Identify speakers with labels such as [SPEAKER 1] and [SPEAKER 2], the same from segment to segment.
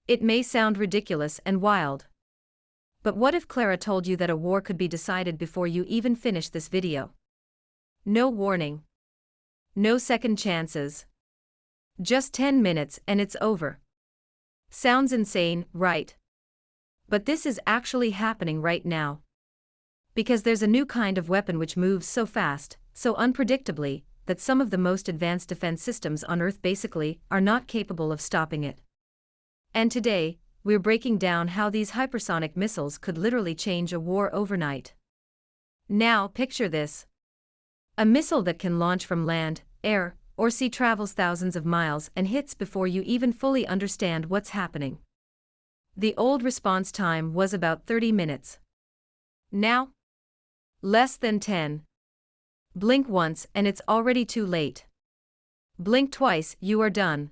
[SPEAKER 1] It may sound ridiculous and wild. But what if Clara told you that a war could be decided before you even finish this video? No warning. No second chances. Just 10 minutes and it's over. Sounds insane, right? But this is actually happening right now. Because there's a new kind of weapon which moves so fast, so unpredictably, that some of the most advanced defense systems on Earth basically are not capable of stopping it. And today, we're breaking down how these hypersonic missiles could literally change a war overnight. Now, picture this. A missile that can launch from land, air, or sea, travels thousands of miles and hits before you even fully understand what's happening. The old response time was about 30 minutes. Now? Less than 10. Blink once and it's already too late. Blink twice, you are done.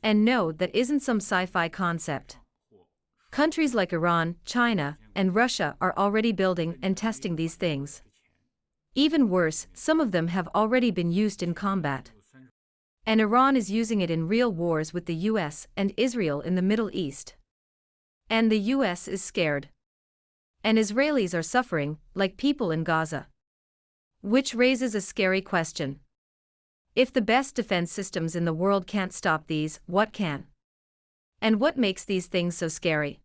[SPEAKER 1] And no, that isn't some sci-fi concept. Countries like Iran, China, and Russia are already building and testing these things. Even worse, some of them have already been used in combat. And Iran is using it in real wars with the US and Israel in the Middle East. And the US is scared. And Israelis are suffering, like people in Gaza. Which raises a scary question. If the best defense systems in the world can't stop these, what can? And what makes these things so scary?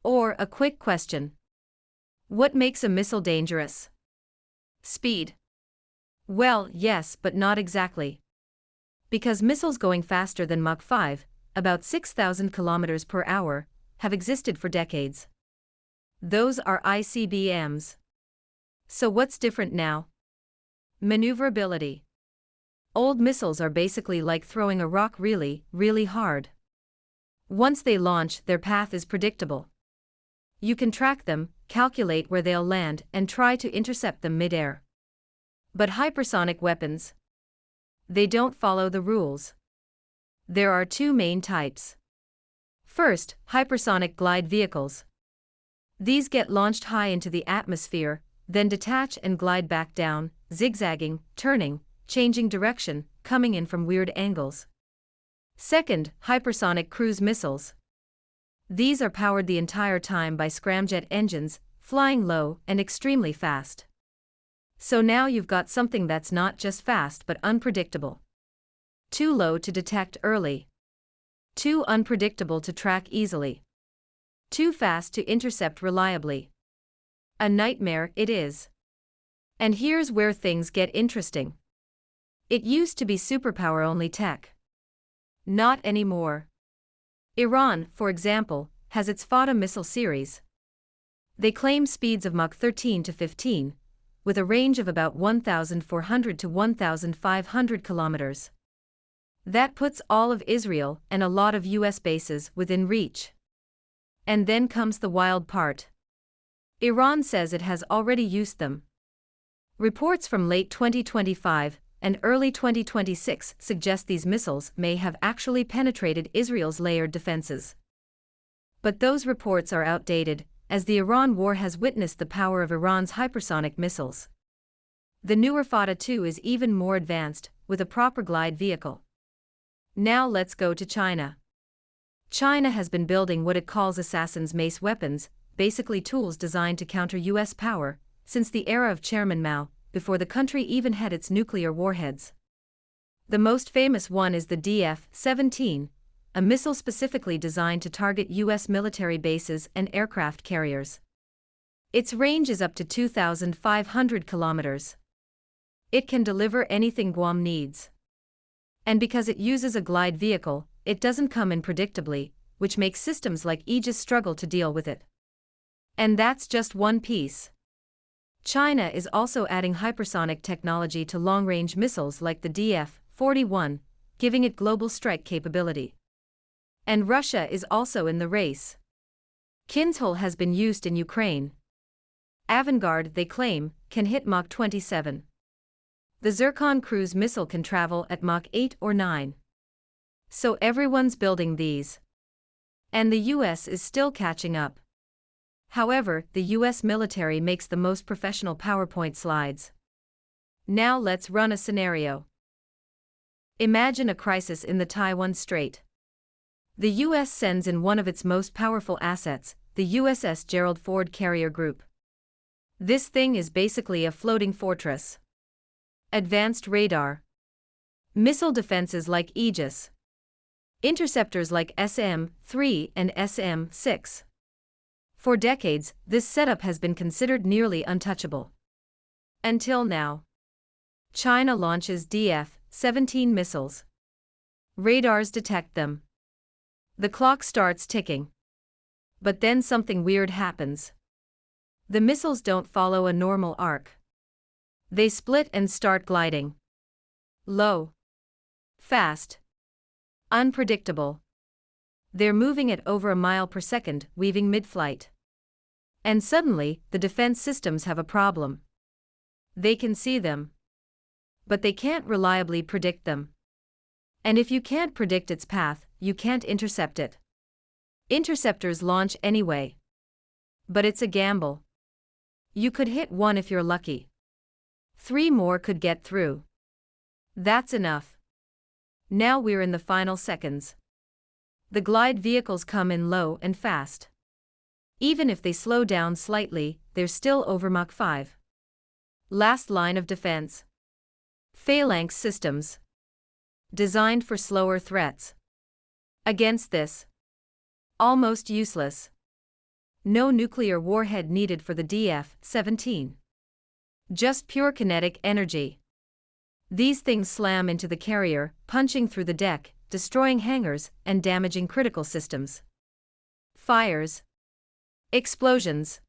[SPEAKER 1] Or, a quick question. What makes a missile dangerous? Speed. Well, yes, but not exactly. Because missiles going faster than Mach 5, about 6,000 kilometers per hour, have existed for decades. Those are ICBMs. So what's different now? Maneuverability. Old missiles are basically like throwing a rock really, really hard. Once they launch, their path is predictable. You can track them, calculate where they'll land, and try to intercept them mid-air. But hypersonic weapons? They don't follow the rules. There are two main types. First, hypersonic glide vehicles. These get launched high into the atmosphere, then detach and glide back down, zigzagging, turning, changing direction, coming in from weird angles. Second, hypersonic cruise missiles. These are powered the entire time by scramjet engines, flying low and extremely fast. So now you've got something that's not just fast but unpredictable. Too low to detect early. Too unpredictable to track easily. Too fast to intercept reliably. A nightmare it is. And here's where things get interesting. It used to be superpower-only tech. Not anymore. Iran, for example, has its Fattah missile series. They claim speeds of Mach 13 to 15, with a range of about 1,400 to 1,500 kilometers. That puts all of Israel and a lot of US bases within reach. And then comes the wild part. Iran says it has already used them. Reports from late 2025 and early 2026 suggest these missiles may have actually penetrated Israel's layered defenses. But those reports are outdated, as the Iran war has witnessed the power of Iran's hypersonic missiles. The newer Fattah 2 is even more advanced, with a proper glide vehicle. Now let's go to China. China has been building what it calls assassin's mace weapons, basically tools designed to counter US power, since the era of Chairman Mao, before the country even had its nuclear warheads. The most famous one is the DF-17, a missile specifically designed to target US military bases and aircraft carriers. Its range is up to 2,500 kilometers. It can deliver anything Guam needs. And because it uses a glide vehicle, it doesn't come in predictably, which makes systems like Aegis struggle to deal with it. And that's just one piece. China is also adding hypersonic technology to long-range missiles like the DF-41, giving it global strike capability. And Russia is also in the race. Kinzhal has been used in Ukraine. Avangard, they claim, can hit Mach 27. The Zircon cruise missile can travel at Mach 8 or 9. So everyone's building these. And the US is still catching up. However, the US military makes the most professional PowerPoint slides. Now let's run a scenario. Imagine a crisis in the Taiwan Strait. The U.S. sends in one of its most powerful assets, the USS Gerald Ford carrier group. This thing is basically a floating fortress. Advanced radar. Missile defenses like Aegis. Interceptors like SM-3 and SM-6. For decades, this setup has been considered nearly untouchable. Until now. China launches DF-17 missiles. Radars detect them. The clock starts ticking. But then something weird happens. The missiles don't follow a normal arc. They split and start gliding. Low. Fast. Unpredictable. They're moving at over a mile per second, weaving mid-flight. And suddenly, the defense systems have a problem. They can see them. But they can't reliably predict them. And if you can't predict its path, you can't intercept it. Interceptors launch anyway. But it's a gamble. You could hit one if you're lucky. 3 more could get through. That's enough. Now we're in the final seconds. The glide vehicles come in low and fast. Even if they slow down slightly, they're still over Mach 5. Last line of defense. Phalanx systems. Designed for slower threats. Against this. Almost useless. No nuclear warhead needed for the DF-17. Just pure kinetic energy. These things slam into the carrier, punching through the deck, destroying hangars, and damaging critical systems. Fires. Explosions.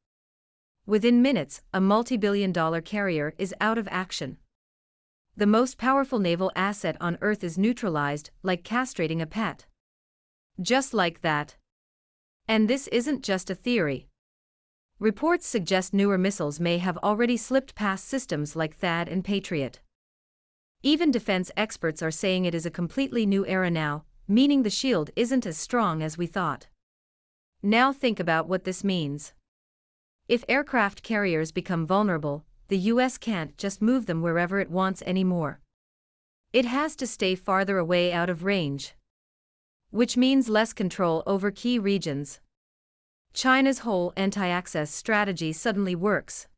[SPEAKER 1] Within minutes, a multi-billion-dollar carrier is out of action. The most powerful naval asset on Earth is neutralized, like castrating a pet. Just like that. And this isn't just a theory. Reports suggest newer missiles may have already slipped past systems like THAAD and Patriot. Even defense experts are saying it is a completely new era now, meaning the shield isn't as strong as we thought. Now think about what this means. If aircraft carriers become vulnerable, the US can't just move them wherever it wants anymore. It has to stay farther away out of range. Which means less control over key regions. China's whole anti-access strategy suddenly works.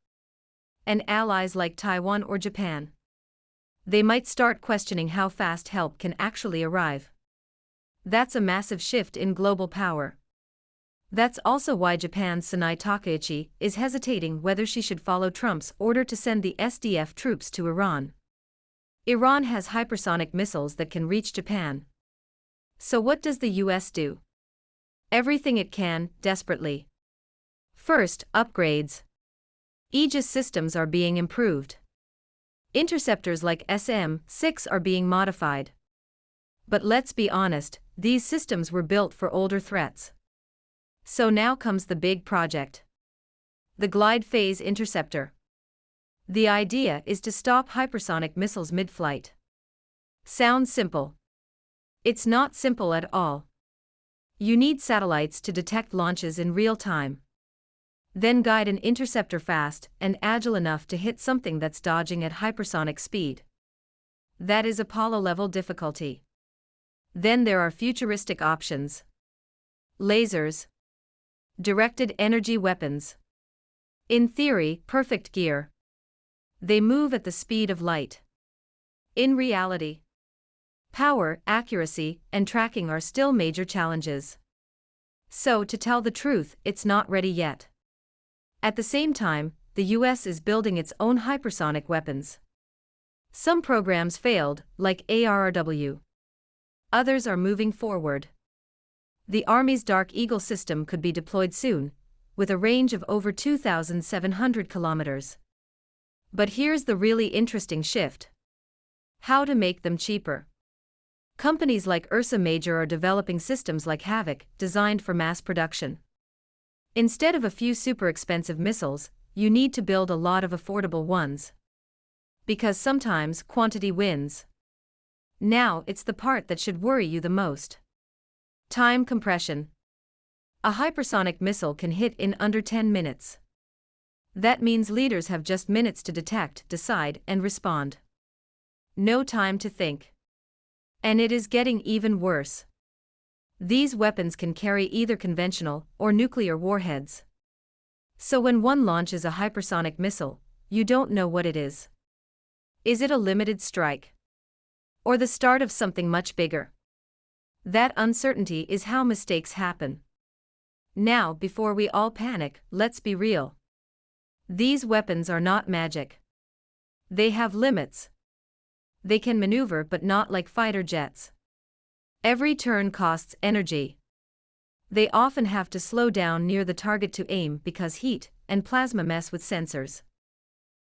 [SPEAKER 1] And allies like Taiwan or Japan. They might start questioning how fast help can actually arrive. That's a massive shift in global power. That's also why Japan's Sanai Takaichi is hesitating whether she should follow Trump's order to send the SDF troops to Iran. Iran has hypersonic missiles that can reach Japan. So what does the US do? Everything it can, desperately. First, upgrades. Aegis systems are being improved. Interceptors like SM-6 are being modified. But let's be honest, these systems were built for older threats. So now comes the big project. The Glide Phase Interceptor. The idea is to stop hypersonic missiles mid-flight. Sounds simple. It's not simple at all. You need satellites to detect launches in real time. Then guide an interceptor fast and agile enough to hit something that's dodging at hypersonic speed. That is Apollo-level difficulty. Then there are futuristic options. Lasers. Directed energy weapons. In theory, perfect gear. They move at the speed of light. In reality, power, accuracy, and tracking are still major challenges. So, to tell the truth, it's not ready yet. At the same time, the US is building its own hypersonic weapons. Some programs failed, like ARRW. Others are moving forward. The Army's Dark Eagle system could be deployed soon, with a range of over 2,700 kilometers. But here's the really interesting shift. How to make them cheaper. Companies like Ursa Major are developing systems like Havoc, designed for mass production. Instead of a few super expensive missiles, you need to build a lot of affordable ones. Because sometimes quantity wins. Now it's the part that should worry you the most. Time compression. A hypersonic missile can hit in under 10 minutes. That means leaders have just minutes to detect, decide, and respond. No time to think. And it is getting even worse. These weapons can carry either conventional or nuclear warheads. So when one launches a hypersonic missile, you don't know what it is. Is it a limited strike? Or the start of something much bigger? That uncertainty is how mistakes happen. Now, before we all panic, let's be real. These weapons are not magic. They have limits. They can maneuver but not like fighter jets. Every turn costs energy. They often have to slow down near the target to aim because heat and plasma mess with sensors.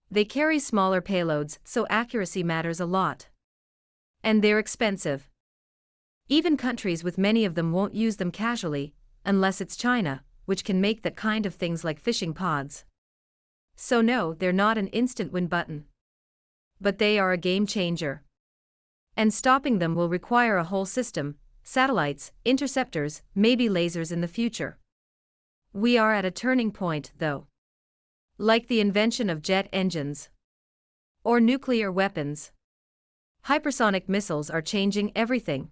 [SPEAKER 1] They carry smaller payloads, so accuracy matters a lot. And they're expensive. Even countries with many of them won't use them casually, unless it's China, which can make that kind of things like fishing pods. So no, they're not an instant win button. But they are a game changer. And stopping them will require a whole system: satellites, interceptors, maybe lasers in the future. We are at a turning point, though. Like the invention of jet engines. Or nuclear weapons. Hypersonic missiles are changing everything.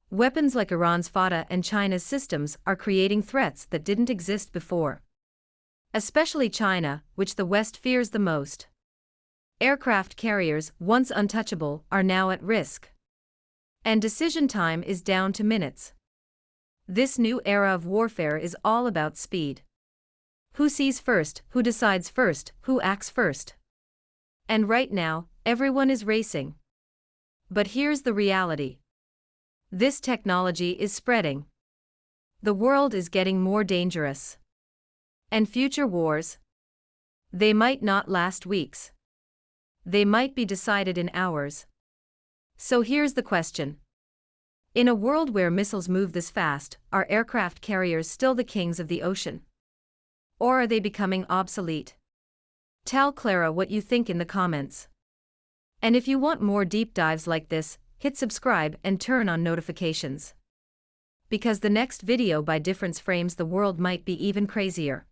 [SPEAKER 1] Weapons like Iran's Fattah and China's systems are creating threats that didn't exist before. Especially China, which the West fears the most. Aircraft carriers, once untouchable, are now at risk. And decision time is down to minutes. This new era of warfare is all about speed. Who sees first, who decides first, who acts first? And right now, everyone is racing. But here's the reality. This technology is spreading. The world is getting more dangerous. And future wars? They might not last weeks. They might be decided in hours. So here's the question. In a world where missiles move this fast, are aircraft carriers still the kings of the ocean? Or are they becoming obsolete? Tell Clara what you think in the comments. And if you want more deep dives like this, hit subscribe and turn on notifications. Because the next video by Difference Frames the world might be even crazier.